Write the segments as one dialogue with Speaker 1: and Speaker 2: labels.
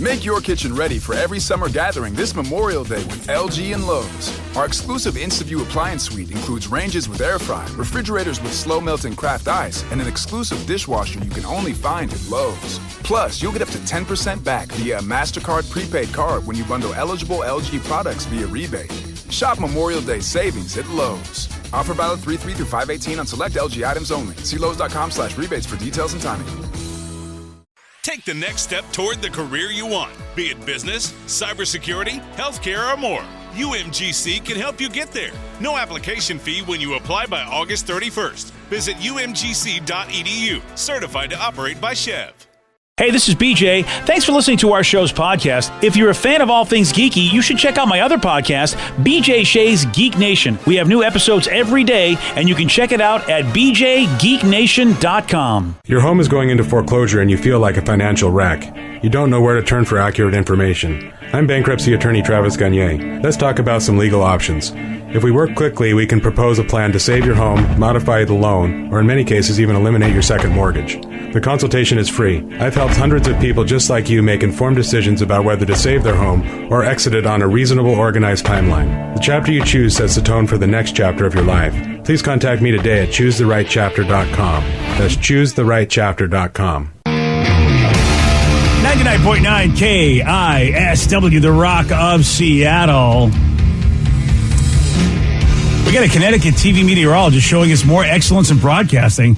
Speaker 1: Make your kitchen ready for every summer gathering this Memorial Day with LG and Lowe's. Our exclusive InstaView appliance suite includes ranges with air fry, refrigerators with slow melting craft ice, and an exclusive dishwasher you can only find at Lowe's. Plus, you'll get up to 10% back via a MasterCard prepaid card when you bundle eligible LG products via rebate. Shop Memorial Day savings at Lowe's. Offer valid 3/3 through 5/18 on select LG items only. See Lowe's.com/rebates for details and timing.
Speaker 2: Take the next step toward the career you want, be it business, cybersecurity, healthcare, or more. UMGC can help you get there. No application fee when you apply by August 31st. Visit umgc.edu. Certified to operate by Chev.
Speaker 3: Hey, this is BJ. Thanks for listening to our show's podcast. If you're a fan of all things geeky, you should check out my other podcast, BJ Shea's Geek Nation. We have new episodes every day, and you can check it out at bjgeeknation.com.
Speaker 4: Your home is going into foreclosure and you feel like a financial wreck. You don't know where to turn for accurate information. I'm bankruptcy attorney Travis Gagne. Let's talk about some legal options. If we work quickly, we can propose a plan to save your home, modify the loan, or in many cases even eliminate your second mortgage. The consultation is free. I've helped hundreds of people just like you make informed decisions about whether to save their home or exit it on a reasonable, organized timeline. The chapter you choose sets the tone for the next chapter of your life. Please contact me today at choosetherightchapter.com. That's choosetherightchapter.com.
Speaker 3: 99.9 KISW, the Rock of Seattle. We got a Connecticut TV meteorologist showing us more excellence in broadcasting.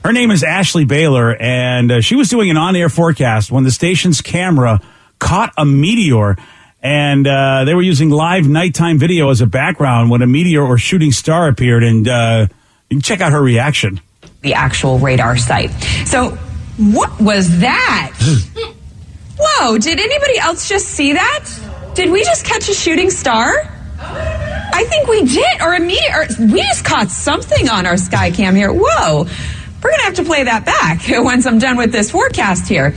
Speaker 3: Her name is Ashley Baylor, and she was doing an on-air forecast when the station's camera caught a meteor, and they were using live nighttime video as a background when a meteor or shooting star appeared, and you can check out her reaction.
Speaker 5: The actual radar site. So, what was that? Whoa, did anybody else just see that? Did we just catch a shooting star? I think we did, or a meteor. We just caught something on our sky cam here. Whoa, we're going to have to play that back once I'm done with this forecast here.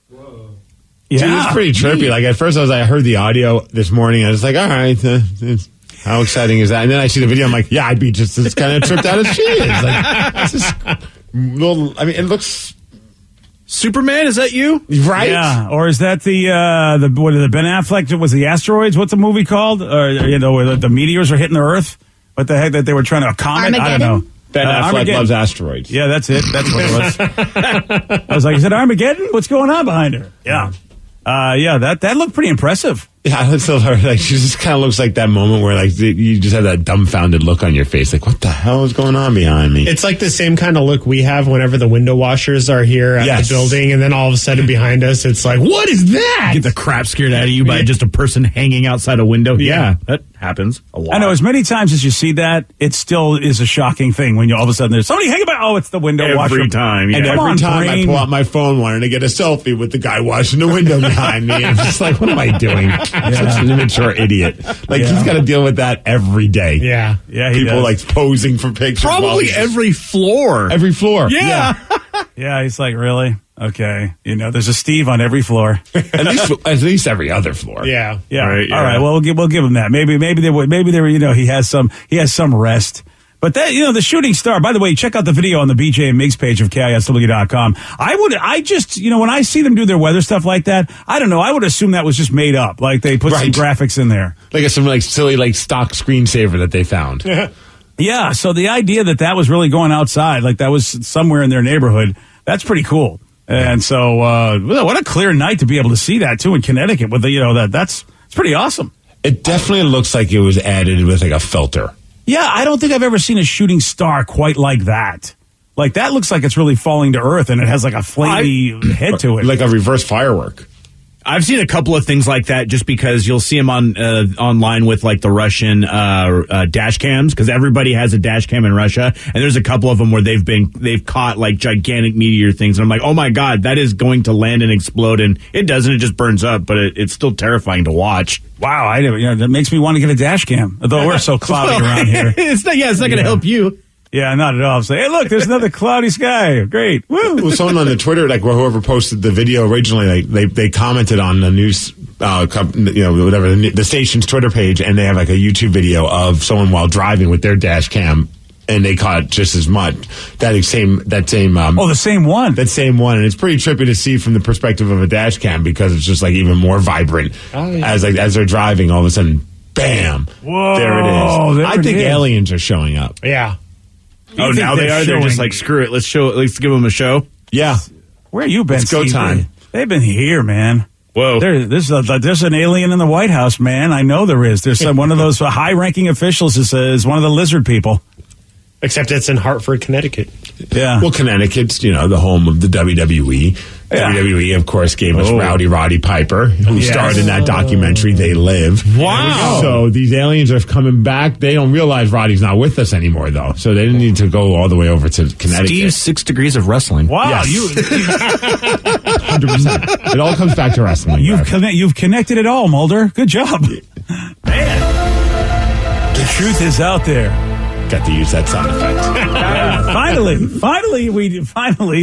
Speaker 6: Whoa.
Speaker 3: Yeah.
Speaker 6: Dude, it's pretty trippy. Like, at first I heard the audio this morning. I was like, all right, how exciting is that? And then I see the video. I'm like, yeah, I'd be just as kind of tripped out as she is. Like, this is little, I mean, it looks...
Speaker 7: Superman, is that you?
Speaker 6: Right?
Speaker 3: Yeah, or is that the Ben Affleck, was the Asteroids? What's the movie called? Or, you know, where the meteors are hitting the Earth? What the heck that they were trying to, a comet? I don't know.
Speaker 6: Ben Affleck
Speaker 3: Armageddon.
Speaker 6: loves asteroids.
Speaker 3: Yeah, that's it. That's what it was. I was like, is it Armageddon? What's going on behind her? Yeah. Yeah, that looked pretty impressive.
Speaker 6: Yeah, I still like she just kind of looks like that moment where like you just have that dumbfounded look on your face, like what the hell is going on behind me?
Speaker 7: It's like the same kind of look we have whenever the window washers are here at the building, and then all of a sudden behind us, it's like, what is that?
Speaker 8: Get the crap scared out of you by just a person hanging outside a window. Yeah, that happens a lot.
Speaker 3: I know, as many times as you see that, it still is a shocking thing when you all of a sudden there's somebody hanging by. Oh, it's the window washer.
Speaker 8: Every time, yeah.
Speaker 3: And
Speaker 6: every time I pull out my phone wanting to get a selfie with the guy washing the window behind me, I'm just like, what am I doing? I'm such an immature idiot. Like he's got to deal with that every day.
Speaker 7: Yeah,
Speaker 6: People like posing for pictures.
Speaker 8: Probably every floor.
Speaker 6: Every floor.
Speaker 8: Yeah.
Speaker 3: Yeah, he's like, really? Okay. You know, there's a Steve on every floor.
Speaker 6: at least every other floor.
Speaker 7: Yeah.
Speaker 3: Yeah.
Speaker 8: Right, yeah.
Speaker 3: All right. Well, we'll give him that. Maybe there were, you know, he has some rest. But that, you know, the shooting star, by the way, check out the video on the BJ and Migs page of KISW.com. I just, you know, when I see them do their weather stuff like that, I don't know, I would assume that was just made up. Like they put some graphics in there.
Speaker 6: Like some like silly like stock screensaver that they found.
Speaker 3: Yeah. So the idea that was really going outside, like that was somewhere in their neighborhood, that's pretty cool. And so, what a clear night to be able to see that too in Connecticut with the, you know, it's pretty awesome.
Speaker 6: It definitely looks like it was added with like a filter.
Speaker 3: Yeah, I don't think I've ever seen a shooting star quite like that. Like, that looks like it's really falling to earth, and it has like a flamey head to it.
Speaker 6: Like a reverse firework.
Speaker 8: I've seen a couple of things like that just because you'll see them on online with like the Russian dash cams, because everybody has a dash cam in Russia, and there's a couple of them where they've caught like gigantic meteor things, and I'm like, oh my god, that is going to land and explode, and it doesn't, it just burns up, but it's still terrifying to watch.
Speaker 3: Wow, that makes me want to get a dash cam, although we're so cloudy around here.
Speaker 8: It's not going to help you.
Speaker 3: Yeah, not at all. I'm saying, hey, look, there's another cloudy sky. Great. Woo.
Speaker 6: Well, someone on the Twitter, like whoever posted the video originally, like they commented on the news, whatever, the station's Twitter page, and they have like a YouTube video of someone while driving with their dash cam and they caught just as much. The same one. That same one, and it's pretty trippy to see from the perspective of a dash cam because it's just like even more vibrant as they're driving. All of a sudden, bam!
Speaker 3: Whoa,
Speaker 6: there it is. I think aliens are showing up.
Speaker 7: Yeah.
Speaker 8: Oh, now they are. They're just like, screw it. Let's give them a show.
Speaker 6: Yeah.
Speaker 3: Where you been?
Speaker 6: It's go time.
Speaker 3: They've been here, man.
Speaker 8: Whoa.
Speaker 3: There's an alien in the White House, man. I know there is. There's one of those high-ranking officials is one of the lizard people.
Speaker 7: Except it's in Hartford, Connecticut.
Speaker 3: Yeah.
Speaker 6: Well, Connecticut's, the home of the WWE. Yeah. WWE, of course, gave us Rowdy Roddy Piper, who starred in that documentary, They Live.
Speaker 3: Wow.
Speaker 6: So these aliens are coming back. They don't realize Roddy's not with us anymore, though. So they didn't need to go all the way over to Connecticut.
Speaker 8: Steve's 6 Degrees of Wrestling.
Speaker 3: Wow.
Speaker 6: Yes. 100%. It all comes back to wrestling.
Speaker 3: You've connected it all, Mulder. Good job. Man. The truth is out there.
Speaker 6: Got to use that sound effect.
Speaker 3: Finally,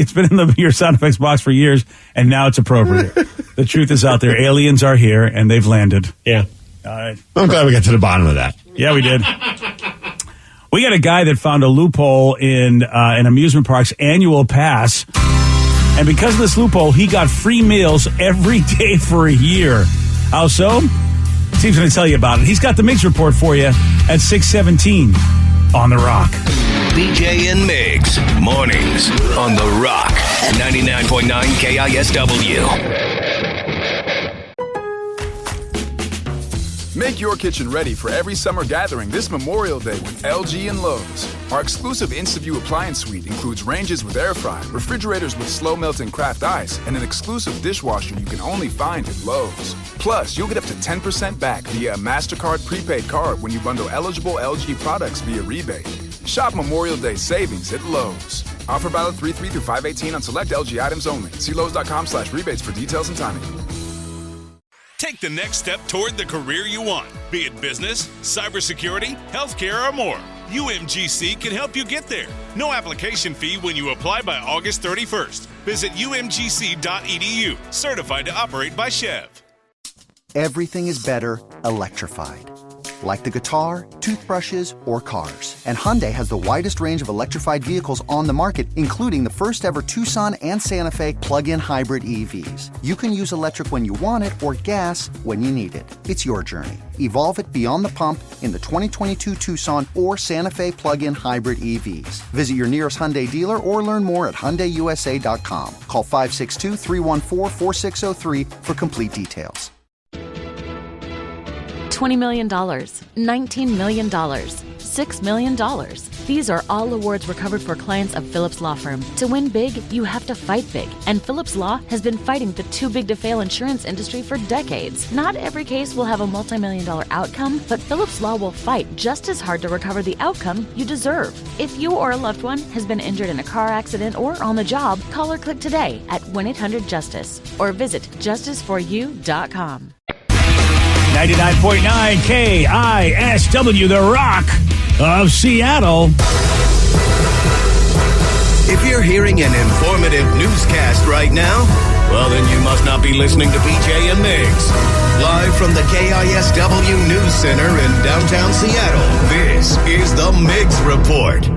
Speaker 3: it's been in your sound effects box for years, and now it's appropriate. The truth is out there. Aliens are here, and they've landed.
Speaker 7: Yeah.
Speaker 3: All right.
Speaker 6: I'm glad we got to the bottom of that.
Speaker 3: Yeah, we did. We got a guy that found a loophole in an amusement park's annual pass, and because of this loophole, he got free meals every day for a year. How so? Steve's going to tell you about it. He's got the Mix Report for you at 6:17 on The Rock.
Speaker 9: BJ and Migs, mornings on The Rock, 99.9 KISW.
Speaker 1: Make your kitchen ready for every summer gathering this Memorial Day with LG and Lowe's. Our exclusive InstaView appliance suite includes ranges with air fry, refrigerators with slow melting craft ice, and an exclusive dishwasher you can only find at Lowe's. Plus, you'll get up to 10% back via a MasterCard prepaid card when you bundle eligible LG products via rebate. Shop Memorial Day savings at Lowe's. Offer valid 3/3 through 5/18 on select LG items only. See Lowe's.com/rebates for details and timing.
Speaker 2: Take the next step toward the career you want, be it business, cybersecurity, healthcare, or more. UMGC can help you get there. No application fee when you apply by August 31st. Visit umgc.edu, certified to operate by Chev.
Speaker 10: Everything is better electrified. Like the guitar, toothbrushes, or cars. And Hyundai has the widest range of electrified vehicles on the market, including the first ever Tucson and Santa Fe plug-in hybrid EVs. You can use electric when you want it or gas when you need it. It's your journey. Evolve it beyond the pump in the 2022 Tucson or Santa Fe plug-in hybrid EVs. Visit your nearest Hyundai dealer or learn more at HyundaiUSA.com. Call 562-314-4603 for complete details.
Speaker 11: $20 million, $19 million, $6 million. These are all awards recovered for clients of Phillips Law Firm. To win big, you have to fight big. And Phillips Law has been fighting the too big to fail insurance industry for decades. Not every case will have a multi-million-dollar outcome, but Phillips Law will fight just as hard to recover the outcome you deserve. If you or a loved one has been injured in a car accident or on the job, call or click today at 1-800-JUSTICE or visit justiceforyou.com.
Speaker 3: 99.9 KISW, The Rock of Seattle.
Speaker 9: If you're hearing an informative newscast right now, well, then you must not be listening to BJ and Migs. Live from the KISW News Center in downtown Seattle, this is the Migs Report.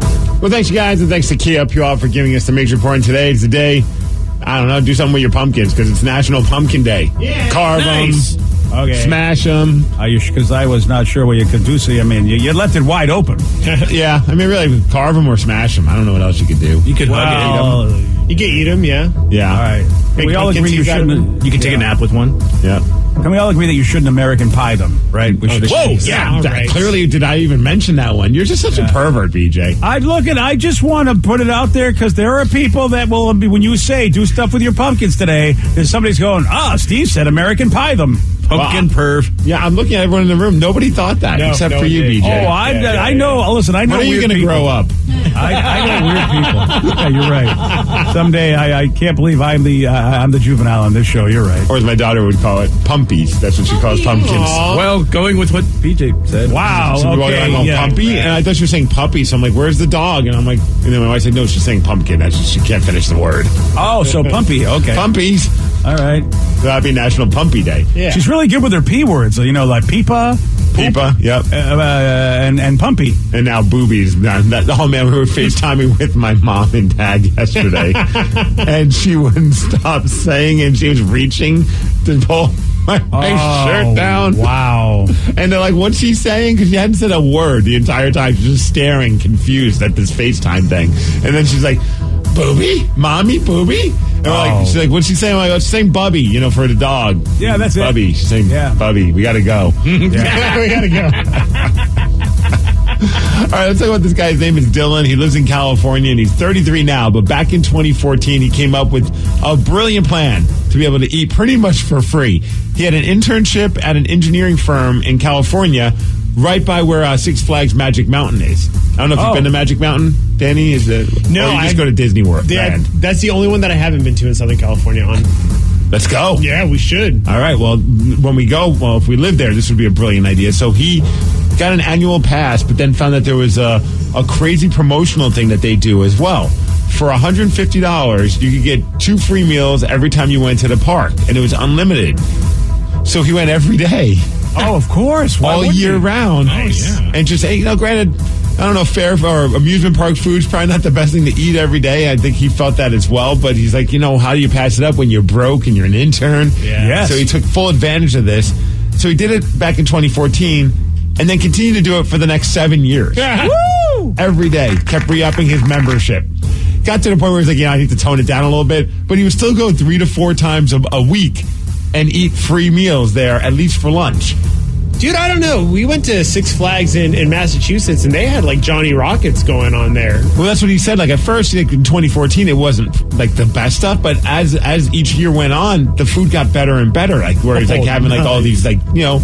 Speaker 6: Well, thanks, you guys, and thanks to KeyUp for giving us the Migs Report. And today is the day, I don't know, do something with your pumpkins because it's National Pumpkin Day. Yeah, carve them.
Speaker 3: Okay.
Speaker 6: Smash them.
Speaker 3: Because I was not sure what you could do. So, I mean, you left it wide open.
Speaker 6: Yeah. I mean, really, carve them or smash them. I don't know what else you could do.
Speaker 8: You could hug it.
Speaker 7: You can eat them, yeah.
Speaker 6: Yeah.
Speaker 3: All right. Can we all agree you shouldn't?
Speaker 8: You can take a nap with one.
Speaker 6: Yeah.
Speaker 3: Can we all agree that you shouldn't American Pie them, right? We should.
Speaker 6: Whoa! Yeah.
Speaker 7: Right.
Speaker 6: Clearly, did I even mention that one? You're just such a pervert, BJ.
Speaker 3: I just want to put it out there because there are people that will be, when you say do stuff with your pumpkins today, there's somebody's going, Steve said American Pie them.
Speaker 8: Pumpkin perv.
Speaker 6: Yeah, I'm looking at everyone in the room. Nobody thought that except for you, BJ.
Speaker 3: Oh, I know. Listen, I know.
Speaker 6: When are you going to grow up?
Speaker 3: I know weird people. Yeah, you're right. Someday, I can't believe I'm the juvenile on this show. You're right.
Speaker 6: Or as my daughter would call it, pumpies. That's what she calls pumpkins.
Speaker 8: Aww. Well, going with what BJ said.
Speaker 3: Wow.
Speaker 6: So
Speaker 3: okay.
Speaker 6: Pumpy, and I thought she was saying puppy. So I'm like, "Where's the dog?" And I'm like, and then my wife said, "No, she's saying pumpkin." That's just, she can't finish the word.
Speaker 3: Oh, so pumpy. Okay.
Speaker 6: Pumpies.
Speaker 3: All right.
Speaker 6: Happy National Pumpy Day.
Speaker 7: Yeah.
Speaker 3: She's really good with her P words, like peepa.
Speaker 6: Peepa, yep.
Speaker 3: And pumpy.
Speaker 6: And now boobies. We were FaceTiming with my mom and dad yesterday. And she wouldn't stop saying, and she was reaching to pull my shirt down.
Speaker 3: Wow.
Speaker 6: And they're like, what's she saying? Because she hadn't said a word the entire time. She's just staring, confused at this FaceTime thing. And then she's like, booby? Mommy, booby? And she's like, what's she saying? I'm like, she's saying Bubby, for the dog.
Speaker 3: Yeah, that's it.
Speaker 6: Bubby. She's saying, Bubby, we got to go.
Speaker 7: Yeah, we got to go.
Speaker 6: All right, let's talk about this guy. His name is Dylan. He lives in California, and he's 33 now. But back in 2014, he came up with a brilliant plan to be able to eat pretty much for free. He had an internship at an engineering firm in California, right by where Six Flags Magic Mountain is. I don't know if you've been to Magic Mountain, Danny.
Speaker 7: No,
Speaker 6: or you just go to Disney World.
Speaker 7: That's the only one that I haven't been to in Southern California.
Speaker 6: Let's go.
Speaker 7: Yeah, we should.
Speaker 6: All right. Well, when we go, if we live there, this would be a brilliant idea. So he got an annual pass, but then found that there was a crazy promotional thing that they do as well. For $150, you could get 2 free meals every time you went to the park, and it was unlimited. So he went every day.
Speaker 3: Oh, of course.
Speaker 6: All year round.
Speaker 7: Nice.
Speaker 6: And just, granted, I don't know, fair or amusement park food's probably not the best thing to eat every day. I think he felt that as well. But he's like, how do you pass it up when you're broke and you're an intern?
Speaker 7: Yeah.
Speaker 3: Yes.
Speaker 6: So he took full advantage of this. So he did it back in 2014 and then continued to do it for the next 7 years.
Speaker 3: Woo!
Speaker 6: Every day. Kept re-upping his membership. Got to the point where he's like, I need to tone it down a little bit. But he would still go 3 to 4 times a week and eat free meals there, at least for lunch.
Speaker 7: Dude, I don't know. We went to Six Flags in Massachusetts, and they had Johnny Rockets going on there.
Speaker 6: Well, that's what he said. At first, in 2014, it wasn't the best stuff, but as each year went on, the food got better and better. Where he's having all these vegan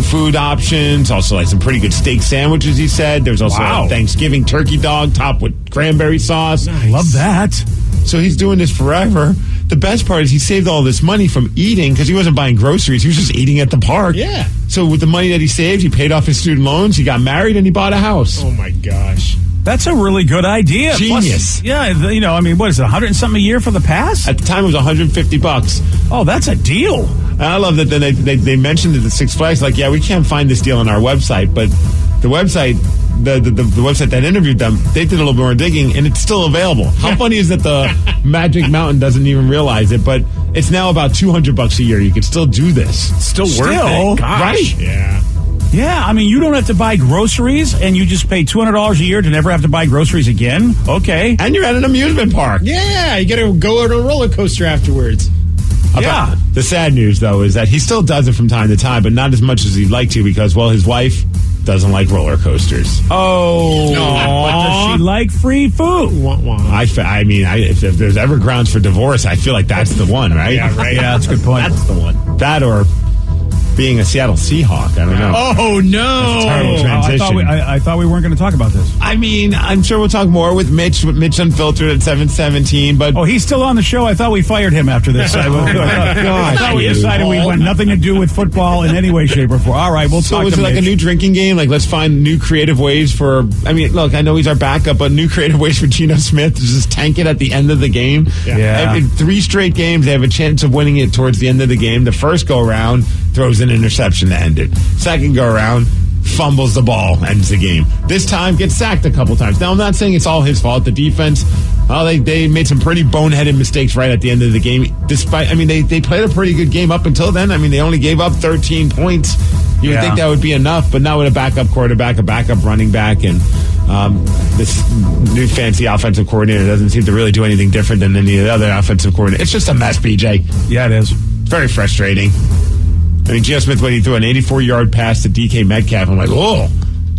Speaker 6: food options, also some pretty good steak sandwiches. He said there's also a Thanksgiving turkey dog topped with cranberry sauce.
Speaker 3: Nice. Love that.
Speaker 6: So he's doing this forever. The best part is he saved all this money from eating because he wasn't buying groceries. He was just eating at the park.
Speaker 7: Yeah.
Speaker 6: So with the money that he saved, he paid off his student loans, he got married, and he bought a house.
Speaker 7: Oh, my gosh.
Speaker 3: That's a really good idea.
Speaker 6: Genius.
Speaker 3: Plus, what is it, 100 and something a year for the pass?
Speaker 6: At the time, it was $150.
Speaker 3: Oh, that's a deal.
Speaker 6: And I love that then they mentioned it at Six Flags, we can't find this deal on our website, but the website... The website that interviewed them, they did a little more digging, and it's still available. How funny is that the Magic Mountain doesn't even realize it, but it's now about $200 a year. You can still do this.
Speaker 8: Still worth it. Gosh.
Speaker 6: Right?
Speaker 7: Yeah.
Speaker 3: Yeah, you don't have to buy groceries, and you just pay $200 a year to never have to buy groceries again? Okay.
Speaker 6: And you're at an amusement park.
Speaker 7: Yeah, you got to go on a roller coaster afterwards.
Speaker 6: The sad news, though, is that he still does it from time to time, but not as much as he'd like to because, his wife doesn't like roller coasters.
Speaker 3: Oh. But does she like free food?
Speaker 6: If there's ever grounds for divorce, I feel like that's the one, right?
Speaker 7: Yeah, right.
Speaker 3: Yeah, that's a good point.
Speaker 6: That's the one. That or being a Seattle Seahawk. I don't know.
Speaker 7: Oh, no.
Speaker 6: That's a terrible transition.
Speaker 3: I thought we weren't going to talk about this.
Speaker 6: I'm sure we'll talk more with Mitch Unfiltered at 7:17, but...
Speaker 3: Oh, he's still on the show? I thought we fired him after this. I thought we decided we want nothing to do with football in any way, shape, or form. All right, we'll talk to Mitch.
Speaker 6: So was it a new drinking game? Let's find new creative ways for... look, I know he's our backup, but new creative ways for Geno Smith to just tank it at the end of the game.
Speaker 3: Yeah.
Speaker 6: In 3 straight games, they have a chance of winning it towards the end of the game. The first go-around throws an interception to end it. Second go-around, fumbles the ball, ends the game. This time, gets sacked a couple times. Now, I'm not saying it's all his fault. The defense, they made some pretty boneheaded mistakes right at the end of the game. Despite, they played a pretty good game up until then. They only gave up 13 points. You would think that would be enough, but not with a backup quarterback, a backup running back, and this new fancy offensive coordinator doesn't seem to really do anything different than any of the other offensive coordinators. It's just a mess, BJ.
Speaker 3: Yeah, it is.
Speaker 6: Very frustrating. Geno Smith, when he threw an 84-yard pass to DK Metcalf, I'm like, oh,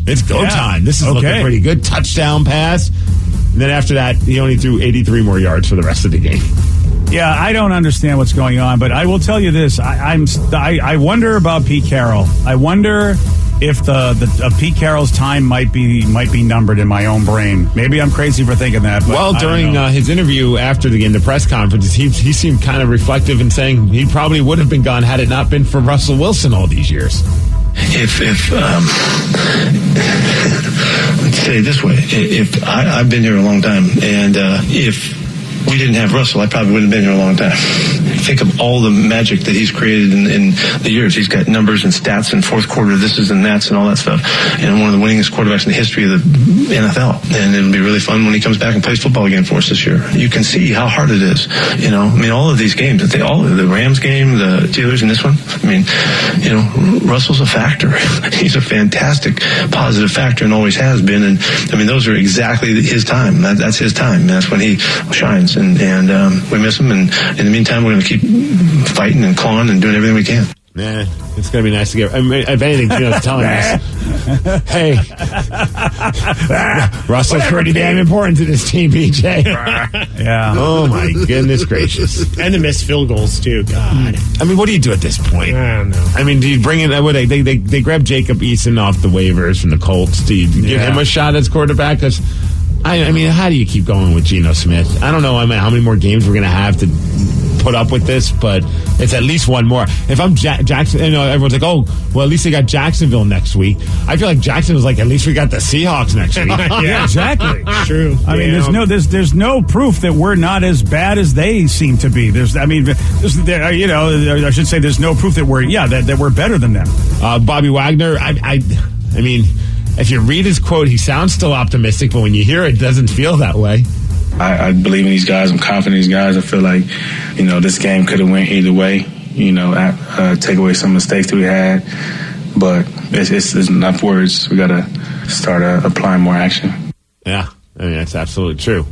Speaker 6: it's go time. This is looking pretty good. Touchdown pass. And then after that, he only threw 83 more yards for the rest of the game.
Speaker 3: Yeah, I don't understand what's going on, but I will tell you this. I wonder about Pete Carroll. I wonder if the Pete Carroll's time might be numbered in my own brain. Maybe I'm crazy for thinking that. But
Speaker 6: during his interview after the game, the press conference, he seemed kind of reflective in saying he probably would have been gone had it not been for Russell Wilson all these years.
Speaker 12: Let's say it this way, if I've been here a long time, and if we didn't have Russell, I probably wouldn't have been here a long time. Think of all the magic that he's created in the years. He's got numbers and stats in fourth quarter, thises and that's and all that stuff. And one of the winningest quarterbacks in the history of the NFL. And it'll be really fun when he comes back and plays football again for us this year. You can see how hard it is. All of these games, the Rams game, the Steelers, and this one, Russell's a factor. He's a fantastic positive factor and always has been. And those are exactly his time. That's his time. That's when he shines. And we miss him. And in the meantime, we're going to keep fighting and clawing and doing everything we can.
Speaker 6: Yeah, it's going to be nice to get. If anything, Gino's telling us, hey, Russell's pretty damn important to this team, BJ.
Speaker 3: Yeah.
Speaker 6: Oh my goodness gracious!
Speaker 7: And the missed field goals too. God.
Speaker 6: What do you do at this point?
Speaker 7: I don't know.
Speaker 6: Do you bring in? They grabbed Jacob Eason off the waivers from the Colts. Do you give him a shot as quarterback? Because how do you keep going with Geno Smith? I don't know. How many more games we're going to have to put up with this, but it's at least one more. If I'm Jackson, everyone's like, oh, well, at least they got Jacksonville next week. I feel like Jacksonville's like, at least we got the Seahawks next week.
Speaker 3: Yeah, exactly.
Speaker 7: True.
Speaker 3: There's no proof that we're not as bad as they seem to be. I should say there's no proof that we're better than them.
Speaker 6: Bobby Wagner, if you read his quote, he sounds still optimistic, but when you hear it doesn't feel that way.
Speaker 13: I believe in these guys. I'm confident in these guys. I feel like, this game could have went either way, take away some mistakes that we had. But it's enough words. We got to start applying more action.
Speaker 6: Yeah, that's absolutely true.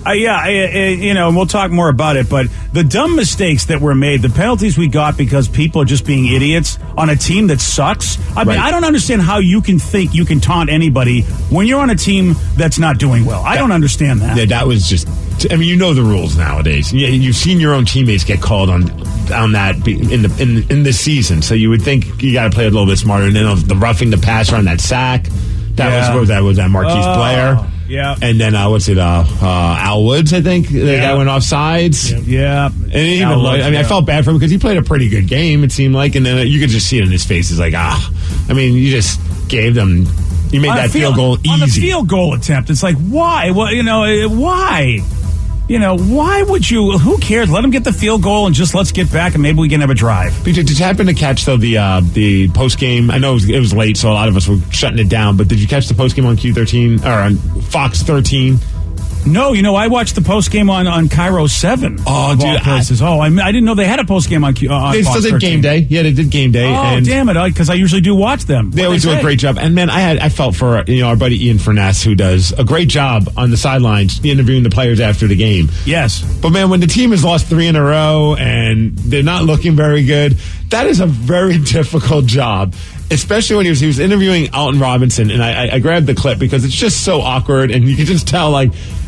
Speaker 3: And we'll talk more about it, but the dumb mistakes that were made, the penalties we got because people are just being idiots on a team that sucks. I don't understand how you can think you can taunt anybody when you're on a team that's not doing well. I don't understand that.
Speaker 6: Yeah, that was just, the rules nowadays. You've seen your own teammates get called on that in the season, so you would think you got to play a little bit smarter. And then the roughing the passer on that sack, was that Marquise Blair.
Speaker 3: Yeah.
Speaker 6: And then, Al Woods, I think. The guy went off sides.
Speaker 3: Yeah.
Speaker 6: And even, I felt bad for him because he played a pretty good game, it seemed like. And then you could just see it in his face. He's like, you just gave them, you made that field goal easy.
Speaker 3: On the field goal attempt, it's like, why? Well, why? Why would you? Who cares? Let them get the field goal and just let's get back and maybe we can have a drive.
Speaker 6: Did you happen to catch, though, the post game? I know it was late, so a lot of us were shutting it down, but did you catch the post game on Q13 or on Fox 13?
Speaker 3: No, I watched the post game on Cairo 7.
Speaker 6: Oh, dude,
Speaker 3: places. I didn't know they had a post game on
Speaker 6: They
Speaker 3: Fox
Speaker 6: still did
Speaker 3: 13.
Speaker 6: game day. Yeah, they did game day.
Speaker 3: Oh, damn it! Because I usually do watch them.
Speaker 6: They always do a great job. And man, I felt for our buddy Ian Furness, who does a great job on the sidelines interviewing the players after the game.
Speaker 3: Yes,
Speaker 6: but man, when the team has lost 3 in a row and they're not looking very good, that is a very difficult job. Especially when he was interviewing Alton Robinson, and I grabbed the clip because it's just so awkward, and you can just tell,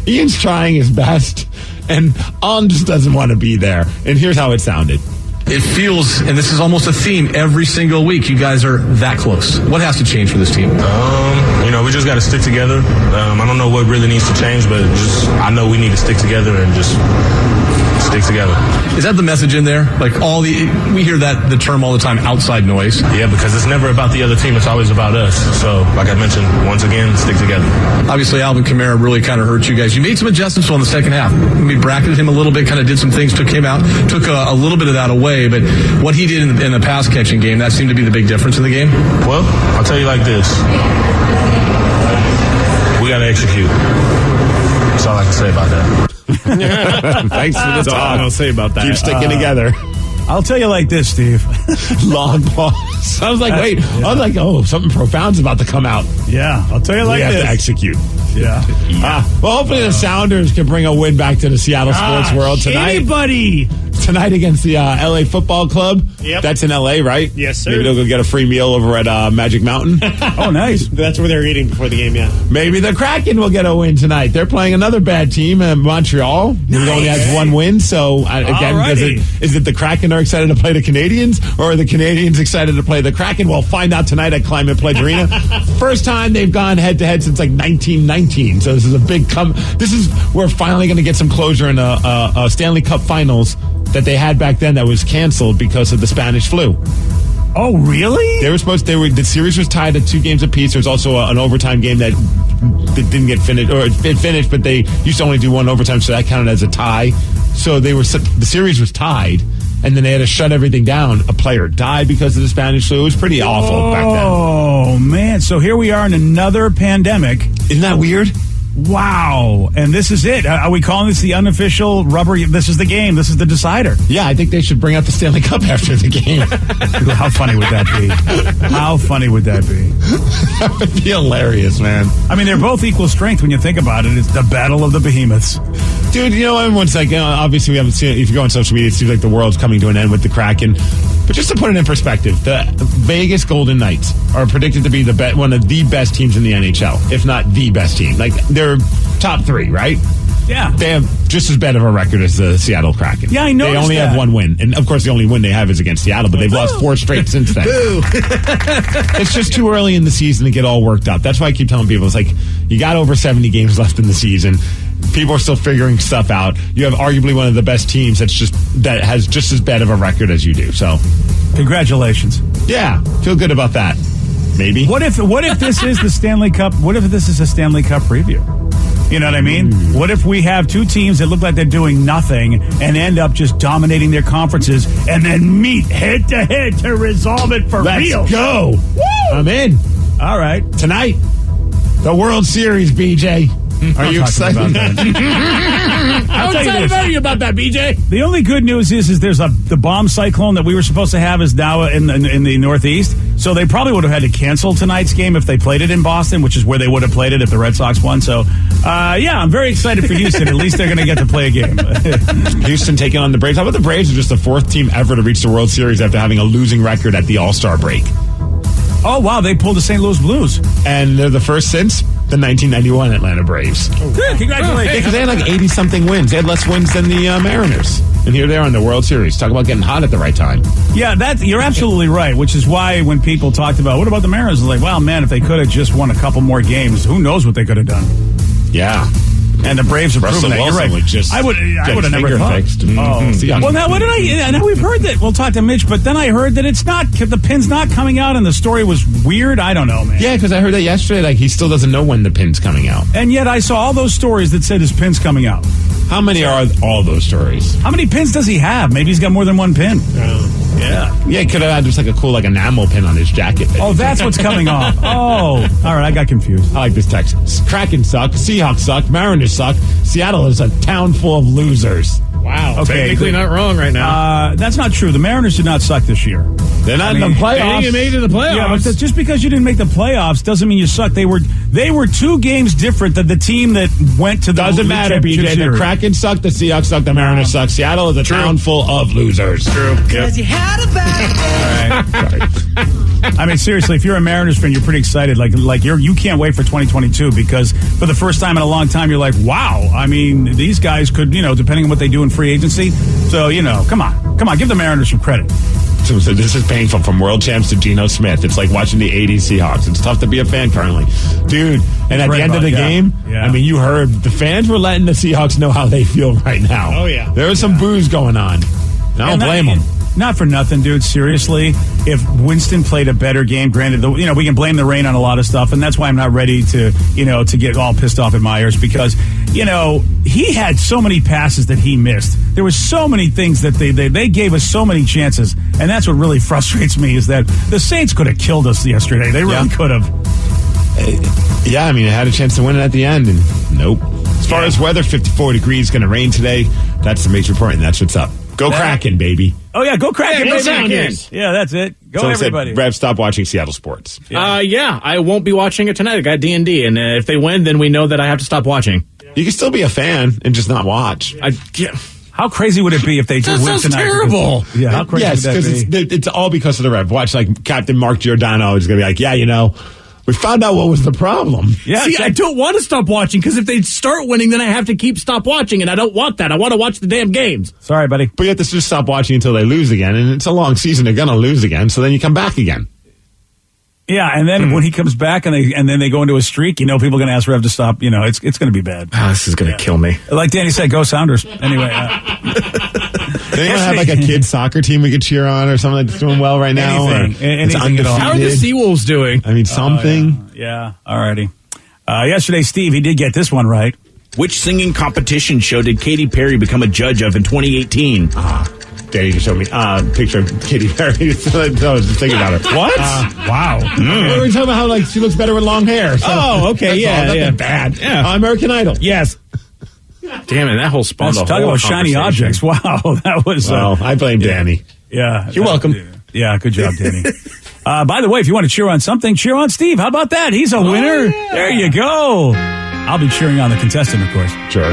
Speaker 6: Ian's trying his best, and Alton just doesn't want to be there. And here's how it sounded.
Speaker 14: It feels, and this is almost a theme every single week, you guys are that close. What has to change for this team?
Speaker 13: We just got to stick together. I don't know what really needs to change, but I know we need to stick together and just stick together.
Speaker 14: Is that the message in there? We hear the term all the time, outside noise.
Speaker 13: Yeah, because it's never about the other team. It's always about us. So, like I mentioned, once again, stick together.
Speaker 14: Obviously, Alvin Kamara really kind of hurt you guys. You made some adjustments on the second half. We bracketed him a little bit, kind of did some things, took him out, took a little bit of that away. But what he did in the pass catching game, that seemed to be the big difference in the game.
Speaker 13: Well, I'll tell you like this. We got to execute. That's all I can say about that.
Speaker 6: Thanks for the talk.
Speaker 8: I'll say about that.
Speaker 6: Keep sticking together.
Speaker 3: I'll tell you like this, Steve.
Speaker 6: Long pause. I was like, wait. Yeah. I was like, something profound's about to come out.
Speaker 3: Yeah, I'll tell you like this.
Speaker 6: We have to execute.
Speaker 3: Yeah.
Speaker 6: Well, hopefully the Sounders can bring a win back to the Seattle sports world tonight.
Speaker 3: Anybody.
Speaker 6: Tonight against the LA Football Club.
Speaker 7: Yep.
Speaker 6: That's in LA, right?
Speaker 7: Yes, sir.
Speaker 6: Maybe they'll go get a free meal over at Magic Mountain.
Speaker 3: Oh, nice.
Speaker 7: That's where they're eating before the game, yeah.
Speaker 6: Maybe the Kraken will get a win tonight. They're playing another bad team in Montreal. Nice. Who only has one win. So, again, is it the Kraken are excited to play the Canadians, or are the Canadians excited to play the Kraken? We'll find out tonight at Climate Pledge Arena. First time they've gone head-to-head since 1919. So this is a big we're finally going to get some closure in a Stanley Cup Finals that they had back then that was canceled because of the Spanish flu.
Speaker 3: Oh, really?
Speaker 6: The series was tied at 2 games apiece. There was also an overtime game that didn't get finished, or it finished, but they used to only do 1 overtime, so that counted as a tie. So the series was tied, and then they had to shut everything down. A player died because of the Spanish flu. It was pretty awful back then.
Speaker 3: Oh, man. So here we are in another pandemic.
Speaker 6: Isn't that weird?
Speaker 3: Wow. And this is it. Are we calling this the unofficial rubber? This is the game. This is the decider.
Speaker 6: Yeah, I think they should bring out the Stanley Cup after the game.
Speaker 3: How funny would that be? How funny would that be?
Speaker 6: That would be hilarious, man.
Speaker 3: I mean, they're both equal strength when you think about it. It's the battle of the behemoths.
Speaker 6: Dude, everyone's like, obviously we haven't seen it. If you go on social media, it seems like the world's coming to an end with the Kraken. But just to put it in perspective, the Vegas Golden Knights are predicted to be one of the best teams in the NHL, if not the best team. Like, they're top 3, right?
Speaker 3: Yeah.
Speaker 6: They have just as bad of a record as the Seattle Kraken.
Speaker 3: Yeah, I know.
Speaker 6: They only have 1 win. And, of course, the only win they have is against Seattle, but they've lost 4 straight since then. It's just too early in the season to get all worked up. That's why I keep telling people, it's like, you got over 70 games left in the season. People are still figuring stuff out. You have arguably one of the best teams that has just as bad of a record as you do. So,
Speaker 3: congratulations.
Speaker 6: Yeah, feel good about that. Maybe.
Speaker 3: What if this is the Stanley Cup? What if this is a Stanley Cup preview? You know what I mean? What if we have 2 teams that look like they're doing nothing and end up just dominating their conferences and then meet head to head to resolve it for real?
Speaker 6: Let's go.
Speaker 3: Woo!
Speaker 6: I'm in.
Speaker 3: All right.
Speaker 6: Tonight, the World Series, BJ. Are you excited?
Speaker 8: How excited are you about that, BJ?
Speaker 3: The only good news is there's the bomb cyclone that we were supposed to have is now in the Northeast. So they probably would have had to cancel tonight's game if they played it in Boston, which is where they would have played it if the Red Sox won. So, yeah, I'm very excited for Houston. At least they're going to get to play a game.
Speaker 6: Houston taking on the Braves. How about the Braves are just the 4th team ever to reach the World Series after having a losing record at the All-Star break?
Speaker 3: Oh, wow, they pulled the St. Louis Blues.
Speaker 6: And they're the first since the 1991 Atlanta Braves.
Speaker 3: Oh, good, congratulations.
Speaker 6: Because they had like 80-something wins. They had less wins than the Mariners. And here they are in the World Series. Talk about getting hot at the right time.
Speaker 3: Yeah, you're absolutely right, which is why when people talked about, what about the Mariners? It's like, well, man, if they could have just won a couple more games, who knows what they could have done.
Speaker 6: Yeah.
Speaker 3: And the Braves are proving that. You're right. I would have never thought.
Speaker 6: Fixed.
Speaker 3: Oh. Well, now what did I know we've heard that. We'll talk to Mitch, but then I heard that the pin's not coming out, and the story was weird. I don't know, man.
Speaker 6: Yeah, because I heard that yesterday. Like, he still doesn't know when the pin's coming out.
Speaker 3: And yet I saw all those stories that said his pin's coming out.
Speaker 6: How many are all those stories?
Speaker 3: How many pins does he have? Maybe he's got more than 1 pin. Yeah.
Speaker 6: Yeah, he could have had just like a cool enamel pin on his jacket.
Speaker 3: Oh, that's what's coming off. Oh, all right, I got confused.
Speaker 6: I like this text. Kraken suck, Seahawks suck, Mariners suck. Seattle is a town full of losers.
Speaker 7: Wow.
Speaker 3: Okay,
Speaker 7: technically not wrong right now.
Speaker 3: That's not true. The Mariners did not suck this year.
Speaker 6: They're not in the playoffs.
Speaker 7: They made it to the playoffs.
Speaker 3: Yeah, but just because you didn't make the playoffs doesn't mean you suck. They were 2 games different than the team that went to the
Speaker 6: Doesn't matter, BJ. The Kraken suck, the Seahawks suck, the Mariners suck. Seattle is a town full of losers.
Speaker 7: True.
Speaker 6: Because
Speaker 7: you
Speaker 6: had a
Speaker 3: bad. All right. I mean, seriously, if you're a Mariners fan, you're pretty excited. Like you can't wait for 2022 because for the first time in a long time, you're like, wow. I mean, these guys could, depending on what they do in free agency. So, come on, give the Mariners some credit.
Speaker 6: So this is painful from world champs to Geno Smith. It's like watching the 80s Seahawks. It's tough to be a fan currently. Dude, and at the end of the game, I mean, you heard the fans were letting the Seahawks know how they feel right now.
Speaker 7: Oh, yeah.
Speaker 6: There was some booze going on. I don't blame them.
Speaker 3: Not for nothing, dude. Seriously, if Winston played a better game, granted, we can blame the rain on a lot of stuff, and that's why I'm not ready to get all pissed off at Myers because, he had so many passes that he missed. There were so many things that they gave us so many chances, and that's what really frustrates me is that the Saints could have killed us yesterday. They really could have.
Speaker 6: Yeah, I mean, I had a chance to win it at the end, and nope. As far as weather, 54 degrees, going to rain today. That's the major report, and that's what's up. Go Kraken, baby.
Speaker 3: Oh, yeah, go Kraken.
Speaker 8: Go Kraken.
Speaker 3: Yeah, that's it. Go everybody.
Speaker 6: Rev, stop watching Seattle sports.
Speaker 8: Yeah, I won't be watching it tonight. I got D&D, and if they win, then we know that I have to stop watching.
Speaker 6: You can still be a fan and just not watch.
Speaker 3: How crazy would it be if they did win tonight?
Speaker 8: That's terrible.
Speaker 3: Yeah, how crazy would that be?
Speaker 6: It's all because of the Rev. Watch, like, Captain Mark Giordano is going to be like, we found out what was the problem.
Speaker 8: Yeah, see, I don't want to stop watching because if they start winning, then I have to stop watching, and I don't want that. I want to watch the damn games.
Speaker 3: Sorry, buddy.
Speaker 6: But you have to just stop watching until they lose again, and it's a long season. They're going to lose again, so then you come back again.
Speaker 3: Yeah, and then when he comes back and then they go into a streak, people are going to ask Rev to stop. It's going to be bad.
Speaker 8: This is going to kill me.
Speaker 3: Like Danny said, go Sounders. Anyway.
Speaker 6: anyone have like a kid's soccer team we could cheer on or something that's doing well right now?
Speaker 3: Anything at all.
Speaker 8: How are the Seawolves doing?
Speaker 6: I mean, something.
Speaker 3: Yeah. Alrighty. Yesterday, Steve, he did get this one right.
Speaker 8: Which singing competition show did Katy Perry become a judge of in 2018?
Speaker 6: There you can show me a picture of Katy Perry. I was just thinking about her.
Speaker 3: What?
Speaker 6: Wow. We were talking about how like she looks better with long hair. So
Speaker 8: okay.
Speaker 6: Nothing bad.
Speaker 8: Yeah.
Speaker 6: American Idol.
Speaker 8: Yes. Damn it, that whole spawned a whole
Speaker 3: talking about shiny objects. Wow, that was...
Speaker 6: Well, I blame Danny.
Speaker 3: Yeah.
Speaker 6: You're welcome.
Speaker 3: Yeah, good job, Danny. By the way, if you want to cheer on something, cheer on Steve. How about that? He's a winner. Yeah. There you go. I'll be cheering on the contestant, of course.
Speaker 6: Sure.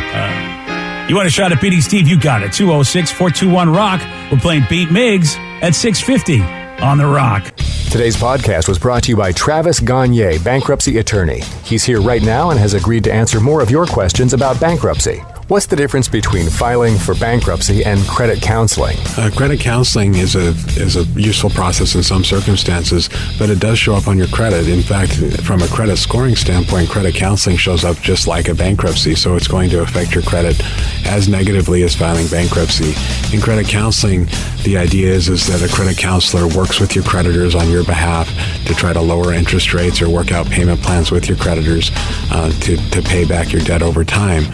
Speaker 3: You want a shot at beating Steve? You got it. 206-421-ROCK. We're playing Beat Miggs at 6:50 on The Rock.
Speaker 15: Today's podcast was brought to you by Travis Gagne, bankruptcy attorney. He's here right now and has agreed to answer more of your questions about bankruptcy. What's the difference between filing for bankruptcy and credit counseling?
Speaker 4: Credit counseling is a useful process in some circumstances, but it does show up on your credit. In fact, from a credit scoring standpoint, credit counseling shows up just like a bankruptcy, so it's going to affect your credit as negatively as filing bankruptcy. In credit counseling, the idea is that a credit counselor works with your creditors on your behalf to try to lower interest rates or work out payment plans with your creditors to pay back your debt over time.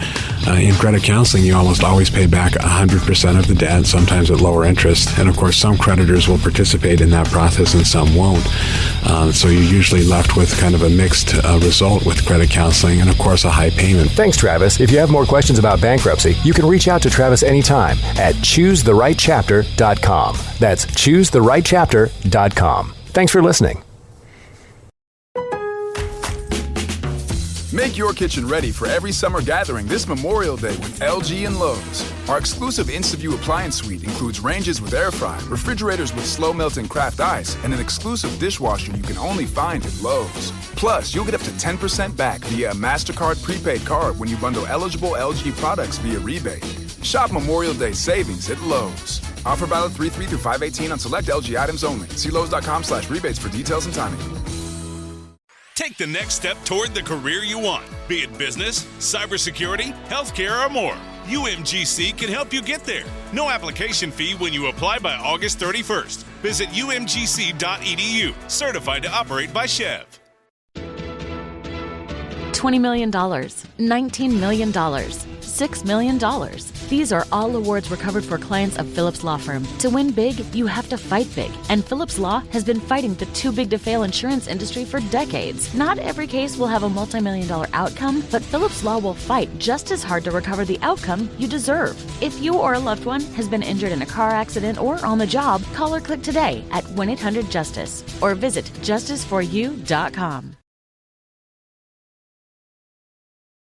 Speaker 4: In credit counseling, you almost always pay back 100% of the debt, sometimes at lower interest. And of course, some creditors will participate in that process and some won't. So you're usually left with kind of a mixed result with credit counseling and, of course, a high payment.
Speaker 15: Thanks, Travis. If you have more questions about bankruptcy, you can reach out to Travis anytime at ChooseTheRightChapter.com. That's ChooseTheRightChapter.com. Thanks for listening.
Speaker 1: Make your kitchen ready for every summer gathering this Memorial Day with LG and Lowe's. Our exclusive InstaView appliance suite includes ranges with air fry, refrigerators with slow melting craft ice, and an exclusive dishwasher you can only find at Lowe's. Plus, you'll get up to 10% back via a MasterCard prepaid card when you bundle eligible LG products via rebate. Shop Memorial Day savings at Lowe's. Offer valid 3/3 through 5/18 on select LG items only. See Lowe's.com/rebates for details and timing.
Speaker 2: Take the next step toward the career you want, be it business, cybersecurity, healthcare, or more. UMGC can help you get there. No application fee when you apply by August 31st. Visit umgc.edu, certified to operate by Chev.
Speaker 11: $20 million, $19 million, $6 million. These are all awards recovered for clients of Phillips Law Firm. To win big, you have to fight big. And Phillips Law has been fighting the too big to fail insurance industry for decades. Not every case will have a multi-million-dollar outcome, but Phillips Law will fight just as hard to recover the outcome you deserve. If you or a loved one has been injured in a car accident or on the job, call or click today at 1-800-JUSTICE or visit justiceforyou.com.